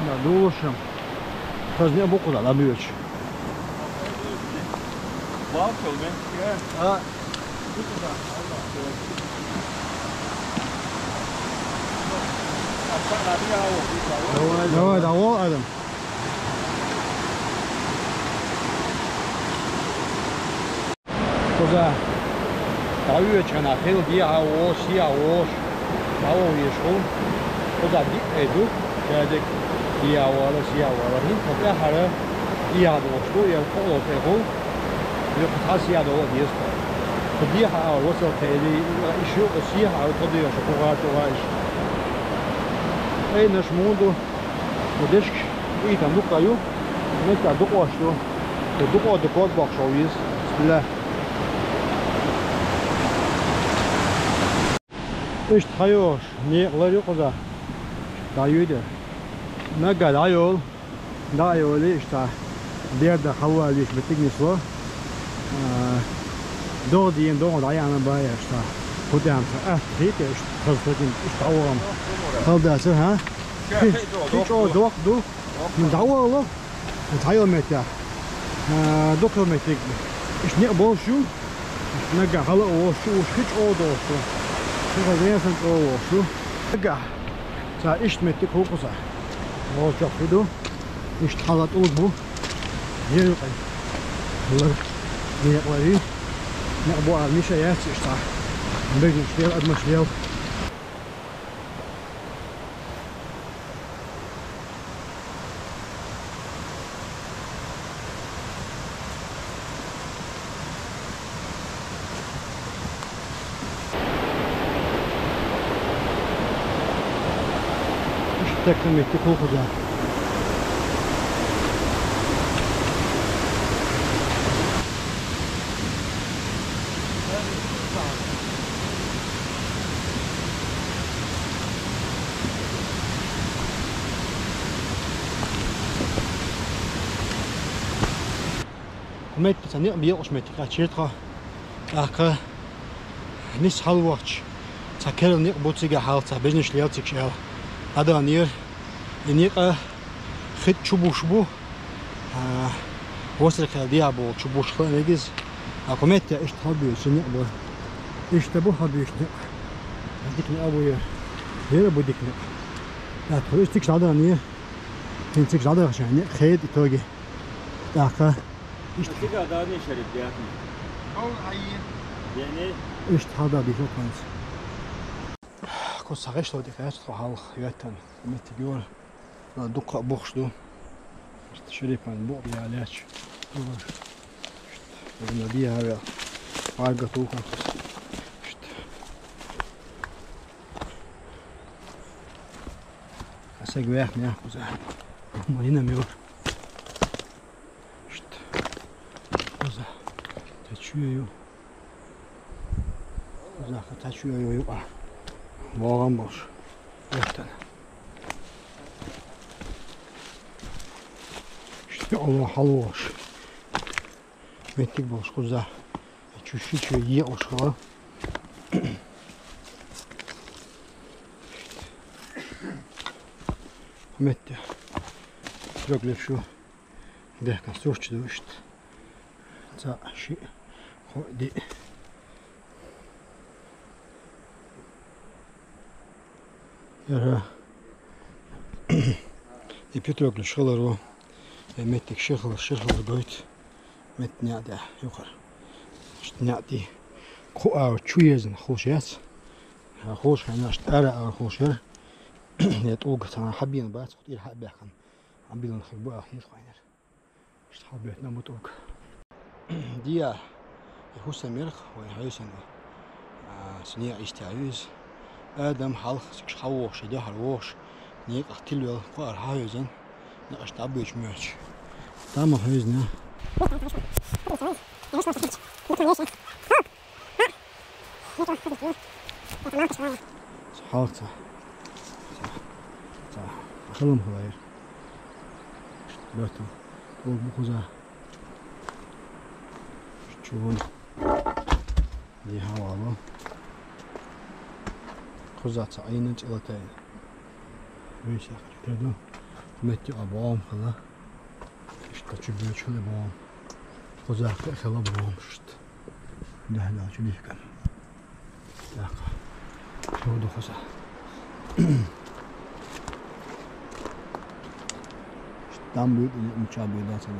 Na dušam. To nije bukuda, da bi već. Balkon, ne? A. Давай, давай, Адам. Куда? Давай, что на хил диа о, сия о. Давай, ешку. Куда иду? Чадик диа о, сия о. Хин куда хара? Диа о, что я коло пеху. Я пытался до есть. Диа о, вот это еще сия о, то диа что куда-то Ей наш мунду, одешк, и там дукаю, не та дукошту, то дуко до код бокшов из, спля. Ишт хайош, не ларю коза, даюйде. Нага дайол, дайоли ишта, дерда хава лиш бетигнисло. До диен до даяна бая ишта. Kudam, dit is het oude. Al dat zo, hè? Dit ook doe. Een oude loop. Het heel met ja. Dokter met ik. Is niet boos zo. Naga hallo o zo schiet o do zo. Zo gaat weer van o zo. Naga. Za is met ik ook zo. Wat je doet. Is het halat o zo. Hier ook. Hier ook weer. Nou, boah, niet zo ja, is daar. Een beetje snel, het mag snel. Ik stek hem met de kogels aan. Met het niet meer als met de kratjetra. Ach, niet halwatch. Het kan niet botsig gehaald. Het business leert zich wel. Hadden hier in hier het chubushbu. Was er geen diabol chubush gewoon is. Ach, met het is halbuus niet maar. Is het boe halbuus niet. Dat ik niet aboeien. Hier boe ik niet. Dat rustig hadden hier. Vind ik hadden waarschijnlijk geen toge. Ach. İşte daha ne şerif ya? Yani İşte hada bir çok var. Kosa recht heute erst verhal yetten mit diyor. Na dukka boşdu. İşte şöyle pan bu ya laç. İşte bir ya. Arga tuğkan. İşte. Asa güvek ne güzel. Ama inanmıyor. Taşıyor. Uzakta taşıyor yok. Boğan boş. Yoktan. İşte Allah halvoş. Mettik boş kuza. Çüşü çüye iyi oşkala. Metti. Trögle şu. Derken sorçlu işte. За ши ходи. Яра. И Петрогли шаларо. Меттик шихал гойт. Мет няда юхар. Штняти. Ко чуезен хошяц. Хош ханаш ара хошер. Нет огта хабин бац ир хабяхан. Амбилан хибу ахир хайнер. Штхабет намуток. ديا يخص المرخ ويحيسن سنيع استعيز آدم حلق سكشحوش شده حلوش نيك اختلوا قار حايزن نقش تعبيش ميرش تام حايزنا حالته خلهم خلاير باتو بخوزه شوفون دي هواله خزات عينة جلتين ويش كده متي أبوام خلا إشتا تشبيه شلي بوام خزاق خلا بوام شت ده لا شلي كان ذاك شو ده خزا دام بيد مشابه ده سلا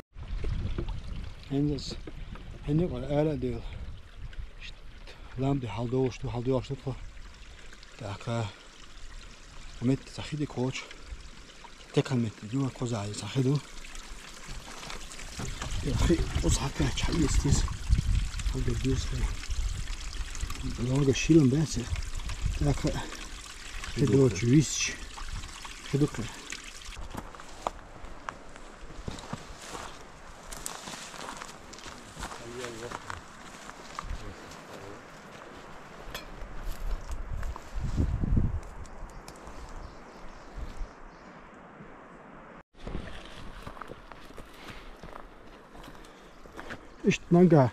هنز هني قال آلة ديل لام دي حالدوش تخو ذاك مت سخيدي كوتش تكلم مت جوا كوزاي سخيدو يا أخي أصحى كاتش حيستيس هذا الجيس لو شيلهم بس ذاك كده جويس كده İşte nanga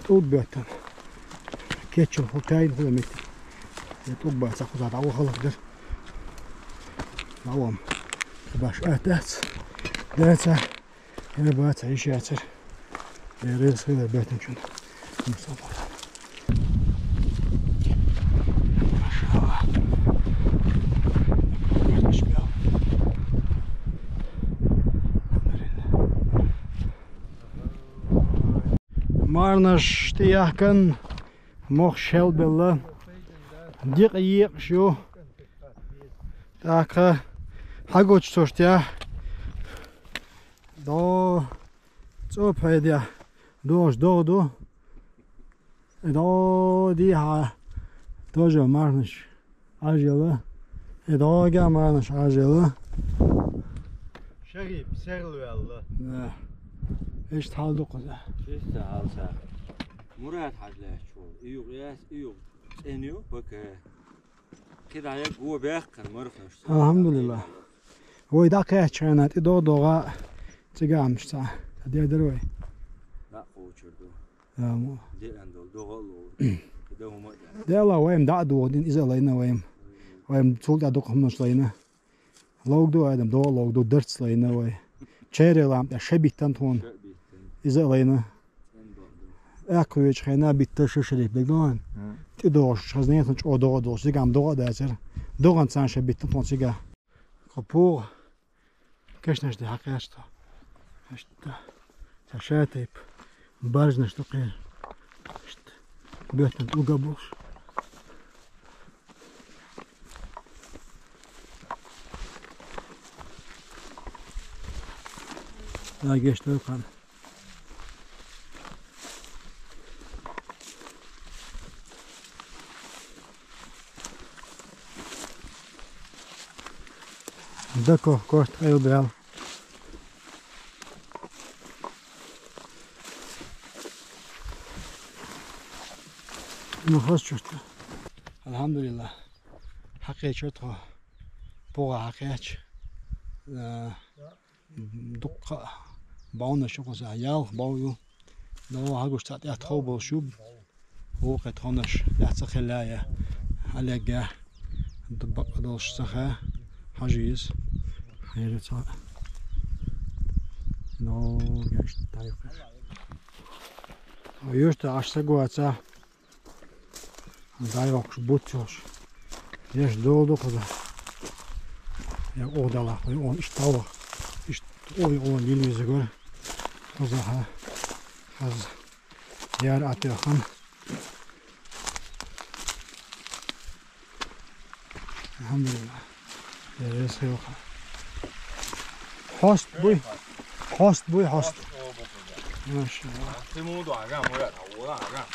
tolbatan keçil hotayn hulamet tolba sakhuzat awu khalaqdir awam bash atas data hena bat aishatir reesida batan chun musafa Marnash tiyahkan moch shelbella dik yek shu taka hagoch sochtya do tsopedya do di ha dojo marnash ajela do ga marnash ajela شريب سرلو يلا ايش تحاول قزا ايش تعال مراد حاجة شو ايوه انيو بك كده هيك هو بيحكي مرفنش الحمد لله هو يداك يحكينا تدو دوغا تجامش تا دي دروي لا قوتشردو لا مو دي اندو دوغلو كده هما ده لا وين دا دو دين اذا لينا وين تول دا دوك همش لينا لوگ دو ادم دو لوگ دو درس لينا وي چهره لام دا شبيتن تون اذا لينا اكو يچخنا بيت ششري بگون تي دوش خزنيتن چو دو سيگام دو دازر دوغان سان شبيتن تون سيگا كپو كشنش دي حقيقتا اشتا تشاتيب بارزنش تقير اشتا بيتن اوغابوش لا geçti Okan. D'accord, kort heel bel. Nog was het. Alhamdulillah. Haqiqat ho. Boğa haqiqat. دقة باونا شغل زعيال باويو لو هاجوش تعطي أتخوب وشوب هو قد خنش يعتقل لايا على جاه دبق دوش سخا حجيز هيدا تا نو جاش تايقش ويوش تا عشتا قواتا دايوكش بوتشوش يش دو قدا يا أودالا ويون اشتاوه Oy olan dilimize göre kazaha haz yer atıyorken elhamdülillah yeresi yok host bu maşallah تمودو عجام ولا ولا عجام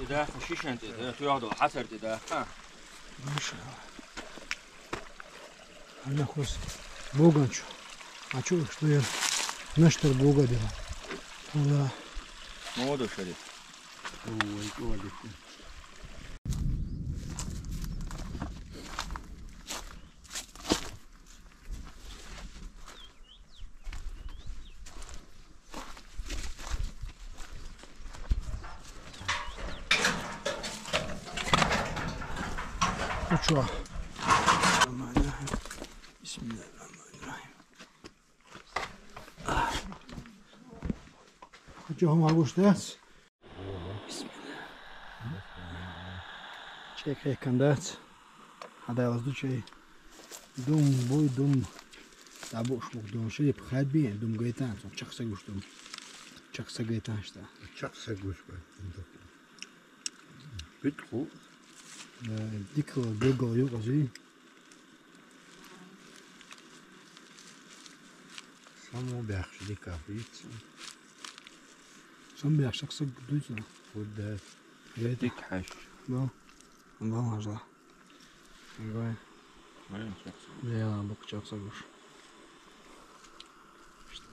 ده خشيشن ده تياخدو حسر ده ها maşallah ana kos boganço А чё, что я наштар Бога делал? Да. موضوع شريف. Ой, Оля. Ну чё? Бисмиллахиррахманиррахим. Çoğum ağuştas. Çek kandat. Hadi az duçay. Dum boy dum. Tabu şmuk dum şey pxadbi dum gaytan. Çaksa guştum. Çaksa gaytan işte. Çaksa guş var. Bitku. Diklo gogol yok azı. Само бяхши капиц. Son bir çaksa duysa. Куда Evet. Dik haş. Bu. Bu hajla. Vay. Aynen çaksın. Yalan bak çaksa guş. İşte.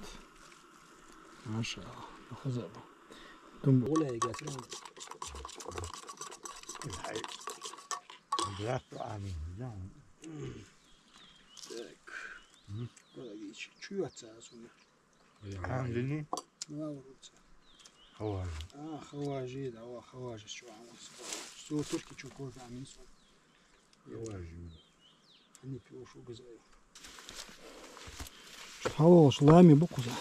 Maşallah. Bakıza bu. Dum olaya gelsin. الحي. بلاك عامل زين. Tak. Böyle geç. Çuyu atsa sonra. عاملني Ne olursa. هو خواجي ده هو خواجه شو عم سو تركي شو كوز عاملين سو واجب. خلني في وشو جزاي هو سلامي بقزا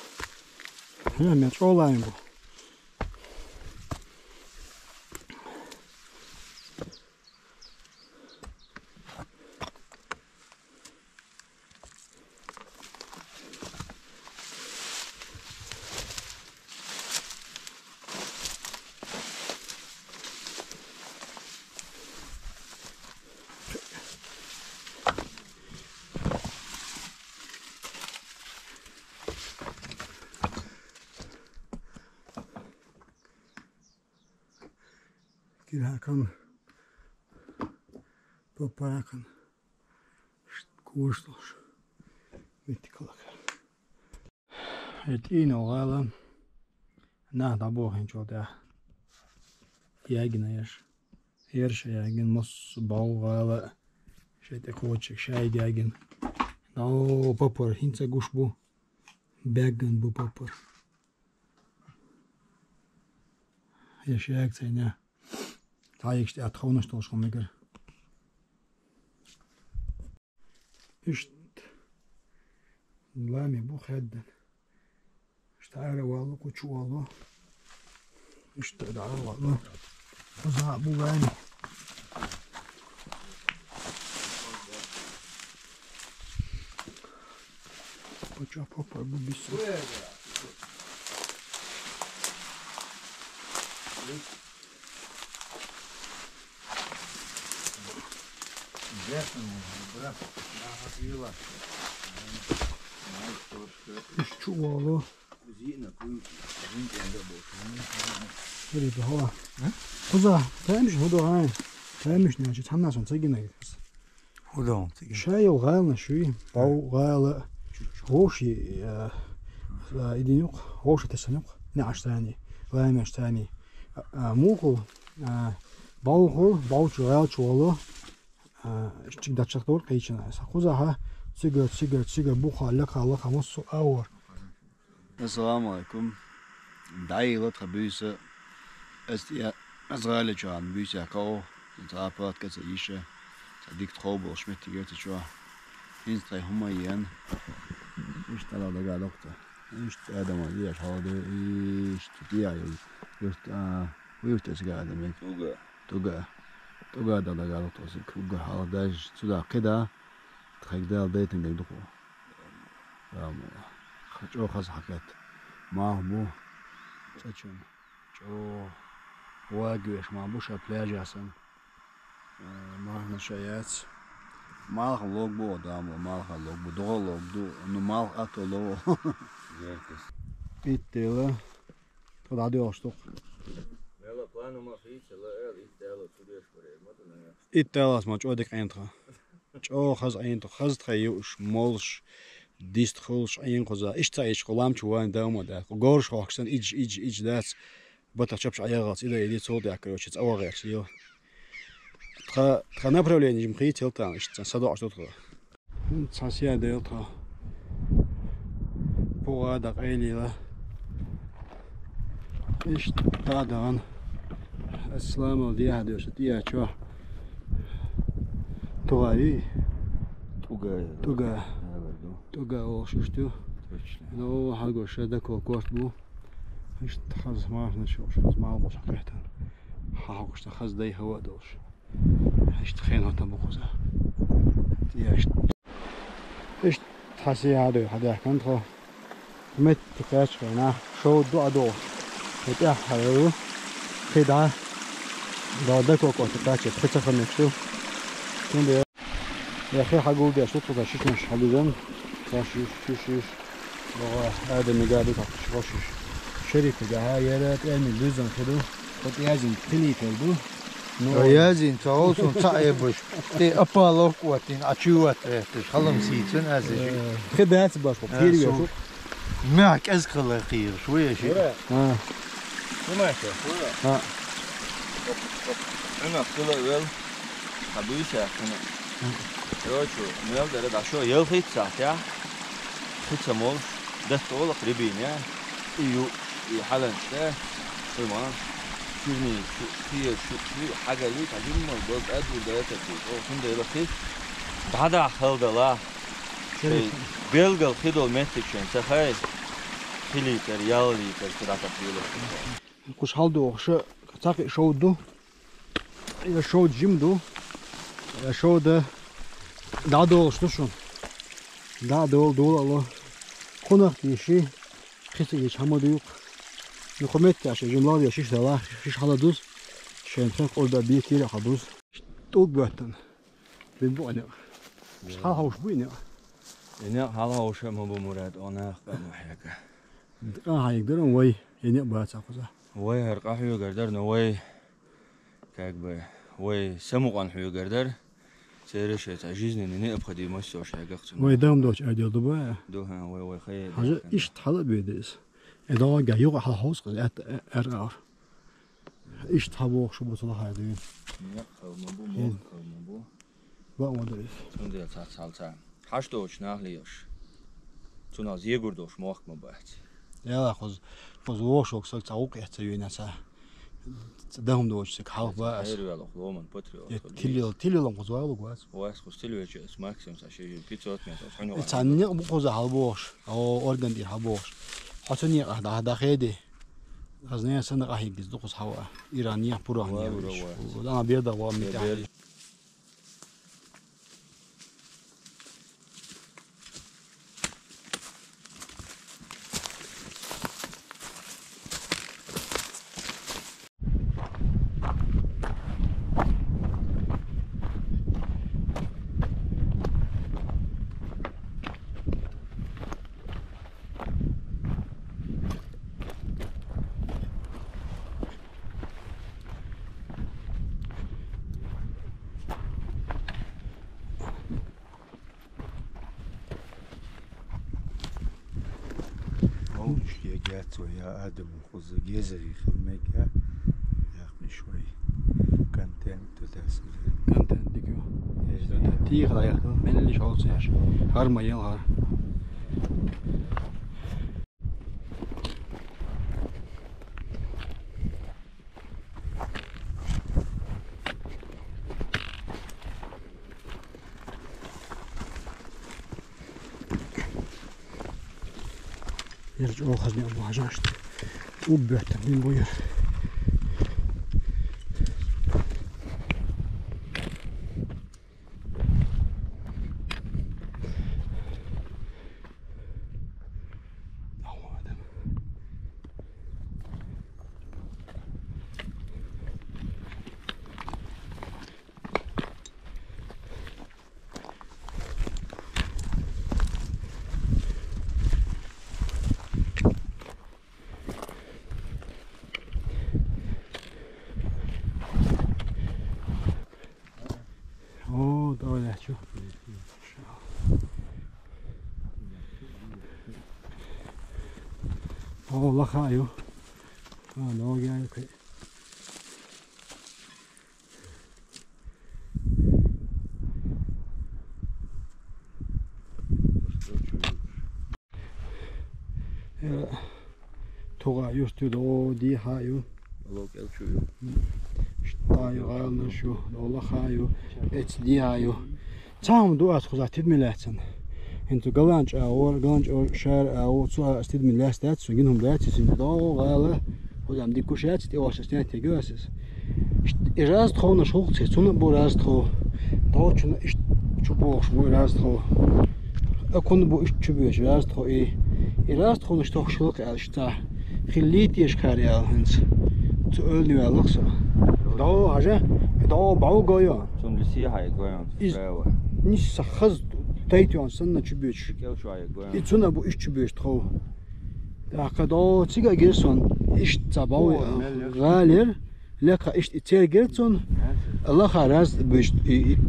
هنا ما تشولامي بو Hakan Papakan Kurslos Mittikalak. Et ino gala na da bo hen çoda. Yagina yaş. Her şey yagin mos bau gala. Şeyde koçek şey yagin. No papar hinsa guş bu. Bagın bu papar. Yaşayak seni. Tayyik işte atxavna što ško megar. İşte lami bu xedden. İşte ara valı kuçu valı. İşte da valı. Kıza bu gani. Paça papar bu bir çuvalı. Böyle bir hava. Kuza, taymış mı da ha? Taymış ne açı tanna son çekine gidiyoruz. Худом. Şey yol gayalna şu, bau gayalı. Hoşi idin yok. Hoşi tesen yok. Ne açtani? Laymış tani. Muğul bau çuval çuvalı. İşte daçak doğru kayıçına. Kuza ha. Sigar bu hala kamus su ağır. Assalamu alaikum. Dayılı tabüse estiya azraile can büse ko trapat kese işe sadik trobo schmettiger tschwa instre humayen işte la da galokta işte adama diye halde işte diye işte uyuta sigara demek tuga da galokta kuga halde suda keda tregdal dating gdoko جو خاص حكيت ما هو تشون جو واقف ما بوش بلاج أصلا ما هنا شيءات ما له لوج بو دام ما له لوج بو دول لوج دو إنه ما له أكل لو Bittila. Toda diostok. Meillä planuma fiitsellä itellä tudeskoree matana. Ittelas ma çodik entra. Ço khaz entra khaz thayyush molsh dist khulsh ayin qoza ishtaish qolam chuwan dawmoda gorsh hoxsan ij das bata chapsh ayagat ila idi soda короче awagach yo tra направление им хител там ишта садо что то сасия делта погада элила ишта тадан ассаламу алейкум диа чо тугаи туга о шушту Точно. no hago shada ko kost bu إيش تخز ما نشوف شو ما أبغى شقيته حاوش تخز ده هوا دوش إيش تخين هو تبغوزه إيش تحسي هذا هذا كنت هو مت تكاش هنا شو دو أدو هتيا حلو كده ده كوكو تكاش تخسر نشوف كده يا أخي حقول ده شو تقول شيش مش حلوين شيش هذا مقابل شو شركة جاها يرات أمي لوزن كده قد يازن تلي كده Yazın sağ olsun sayıbış. Te apalı kuatin açuat ettir. Halım sitsin azıcık. خدمات باش كثير يا شو معك أزخل خير شوية شيء. ها سمعت ها أنا كله يل خبيثة أنا روشو ميل ده شو يل خيط ساعة يا خيط سمول ده طول قريبين يا يو يحلن ده سمع شوني شو حاجة لي تعجبني ما بقول أدو ده تكوي أو كن ده يلخي بعدها خلد الله بيلقى خيدو متك شن سخاي خلي تريالي كذا تفيله كوش حالدو شو تاقي شو دو إذا شو جيم دو شو ده دادول شنو دادول دول الله خنق يشي خيط يشمو ديوك يخمت عشان جملة يشيش دلا شيش حلا دوز شين خنق قول ده بيكير حدوز توك بيتن بيبوعني مش هاوش بيني إني حالا وش ما بمراد أنا قام حاجة هيقدرون وي يني بات أخذه وي هرقا حيو قدر نوي كعب وي سمو عن حيو قدر سيرش تعجزني إني أبغى مش حاجة وي دام دوش أدي دبا دوها وي خير حاجة إيش تحلى بيدس إذا جا يوقع على حوس قد أرار إيش تحبوه شو بطلع هذين بقى ما دريس تندي سال هشتوش نهليش تونا زيغوردوش موقت ما بعد يلا خذ وشوك سك تعوق يحتوينا سا تدهم دوش سك حاول بقى هيرو يلا خلومن بطريقة تيلي لهم خذوا بقى واس خستلو يجي ماكسيم ساشي بيتزا تميت حنو تعني بخذ حلبوش أو أورجن دي حلبوش حسني هذا خيدي أزني سنة راح يجلس دقص هوا إيرانية برانية وأنا بيدا وامتى Olmuş diye geçiyor ya adam kuzu gezeri filmek ya. Yakmış şurayı. Content tutasın. كنت ديكو تيغ لا يخدم من اللي شغل سياش هار ما يلها يرجعوا خزني أبو حجاشت وبيعتم من بوير طالع شوف والله خايو لو جاي كي توغا يستو دو دي هايو لو كل شو طايو غالنا شو والله خايو اتش دي هايو تام دو اسخذ تدملاتن انتو قلانج اور شهر او تو استيد من لاستات سوغينهم داتس انت دو غاله خدام دي كوشات تي واسستان تيغاسس اراز تخون شوخت تون براز تخو دوچن اش چوبوخ براز تخو اكون بو اش چوبيش راز تخو اراز تخون شتوخشلق الشتا خليت يشكاريا هنس تو ölnü alırsa دو حاجه دو باو goyo Zum Lucia hay goyon. Nis sakhaz taytyon sanna çübüç. Gel şu ay goyon. İçuna bu iş çübüç tro. Akado tsiga gerson iş tabaw galer leka iş iter gerson Allah haraz büş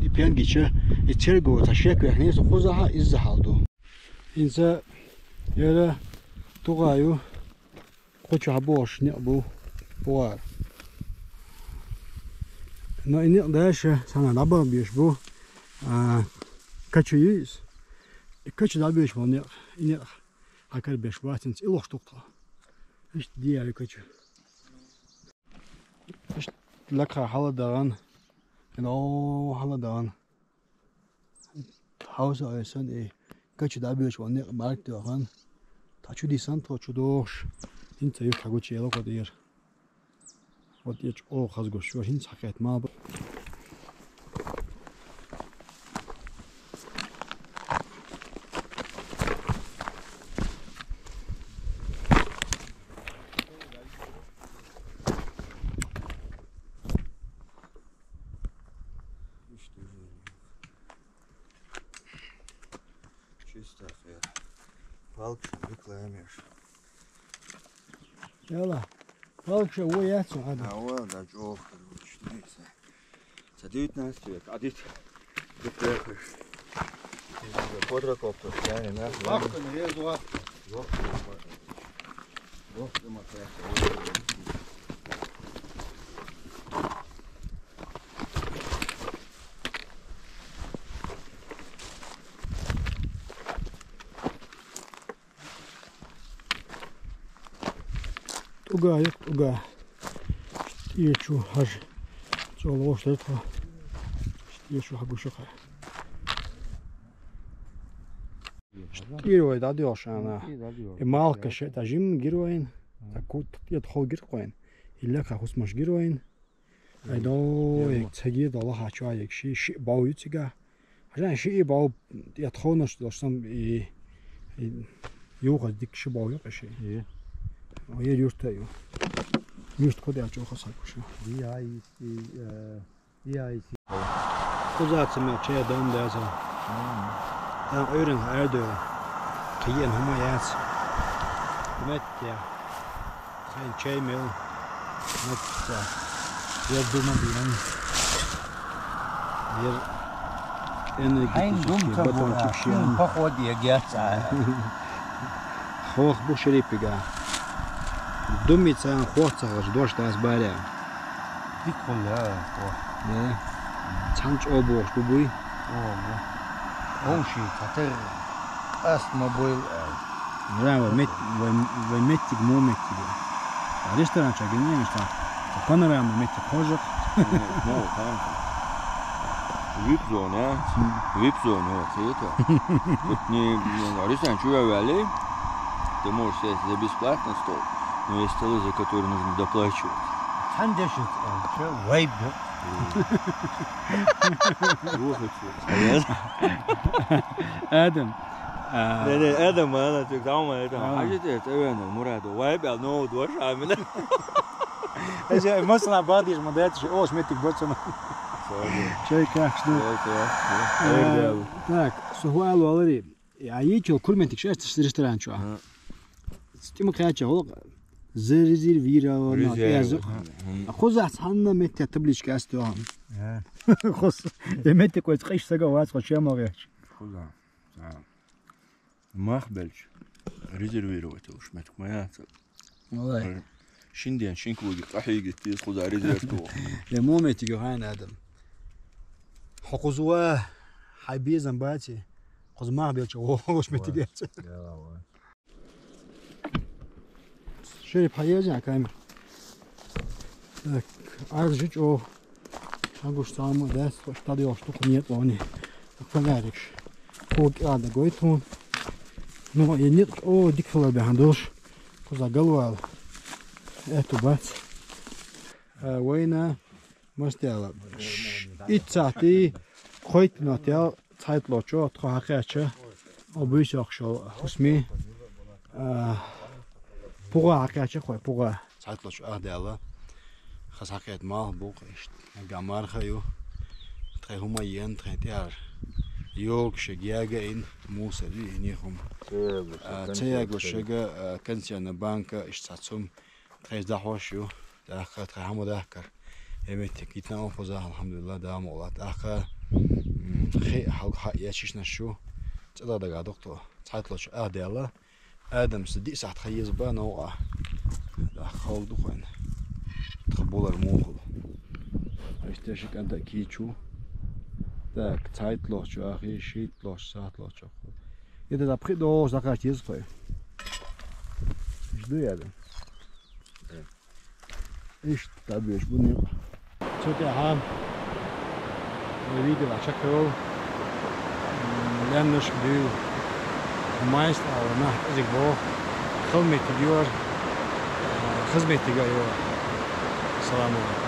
ipen geçe iter go taşek ve neyse kozaha izhaldu. İnsa yara tugayu koça boş ne bu var. No ini daşa sana naba büş bu kaçıyız. Kaç da büş bu ne ini akar beş vatins iloş tukla. İşte diğer kaçı. İşte laka haladan o haladan Hausa aysan kaç da büş bu ne mark diyorhan. Taçu disan taçu doş. Hinta yok kaguçi elo kadir. Вот я о хазгош шо хин сахет ма Чисто фер. Палку выкладываешь. Яла. Палка уяться ада. А да жол, короче, нейсе. За 19 век, а дит приехаешь. Подракоптер, я не знаю. Лавка не є зла. Uga yok uga. İşte şu har. Çoğu boşlar ta. İşte şu hagu şaka. Герои да дёшана. И малка ше тажим героин. Так я тхол героин. Илля хахус маш героин. Айдо як цаги дала хача як ши бауйцига. Ажан ши бау я тхонаш доштам и юга дик ши бау як ши. Yer yurttayım. Yurt kodya çok hasakmış. Kuzatsın ya çaya dön derse. Ben öğren her dönem. Kıyın huma yaz. Met ya. Sen çay mı? Met ya. Yer durma diyen. Yer en gitmiş. Baton çıkışıyor. Поход я герца. Hoch bu şeripiga. Думается, хочется дождь разбавляем. Прикольно. Да. Чанч обош бубуй. Онши, который автомобиль. Браво, вы метик мометик. Ресторан чагинем что. Панорама метик хожок. No, tamam. VIP zone ya. VIP zone вот это. Тут не ресторан чувствовали. Ты можешь сесть за бесплатно стол. Но есть столы, за которые нужно доплачивать. Хандешит, что вайб. Adam. Не, Адам, она так дома это. А что это Эвен, Мурад, вайб, но два шамина. Ece mesela badiş modet şey o metik botson. Şey kaçtı. Так, сухуало алри. Я ечил кульметик şey restoran şu an. Стиму кача ол зарезервировано. Yazı. Хоза санна метя табличка стоян. Хос. Деметик вот қиш сага вац хочемаге. Хоза. Махбелч. Резервировать уж метик моя. Vallahi. Şimdiden şinkugi qahiga tiz xuda rezervto. Lemometик ган адам. Хокузуа хайбезан бати. Хозмахбелч ош метик. Şöyle paylaşacak kamera. Так, azıcık o hanguş tamam ders tadı yoştu niyet var ne. Fangarix. فوق هذا قويتون نو ينيق او ديك فلا بهندوش كذا قلوال اتو بات وينا مستيلا اتساتي خويت نوتيل تايت لوچو تخو حقيقه او بيش اخشو اسمي بوغا حقيقه خوي بوغا تايت لوچو اهدالا خاص حقيقه مال بوق ist gamar khayo تخي هما ين تخي تيار يوك شجاجة إن موسري إنيهم تياغ وشجا كنسيان بانكا إشتاتهم تخيز دحوشيو داخل تخي همو داخل إمتى كيتنا أوفوزا الحمد لله دام والله داخل خي حق ياشيش نشو تدا دقا دكتور تعطلش أهدي آدم صديق ساعة تخيز بان وقع داخل دخان تقبل الموخل اشتاشك أنت كيتشو Так, Zeitloch, Joachim, Schiedloch, Saatloch. Ja, das ist doch, sag ich jetzt frei. Ich do ja. Ich da bin ich bin. So der haben wieder was schakol. Lernen spiel. Meist aber nach als ich war. Komm mit dir. Khizmet tiga yo. Salam alaikum.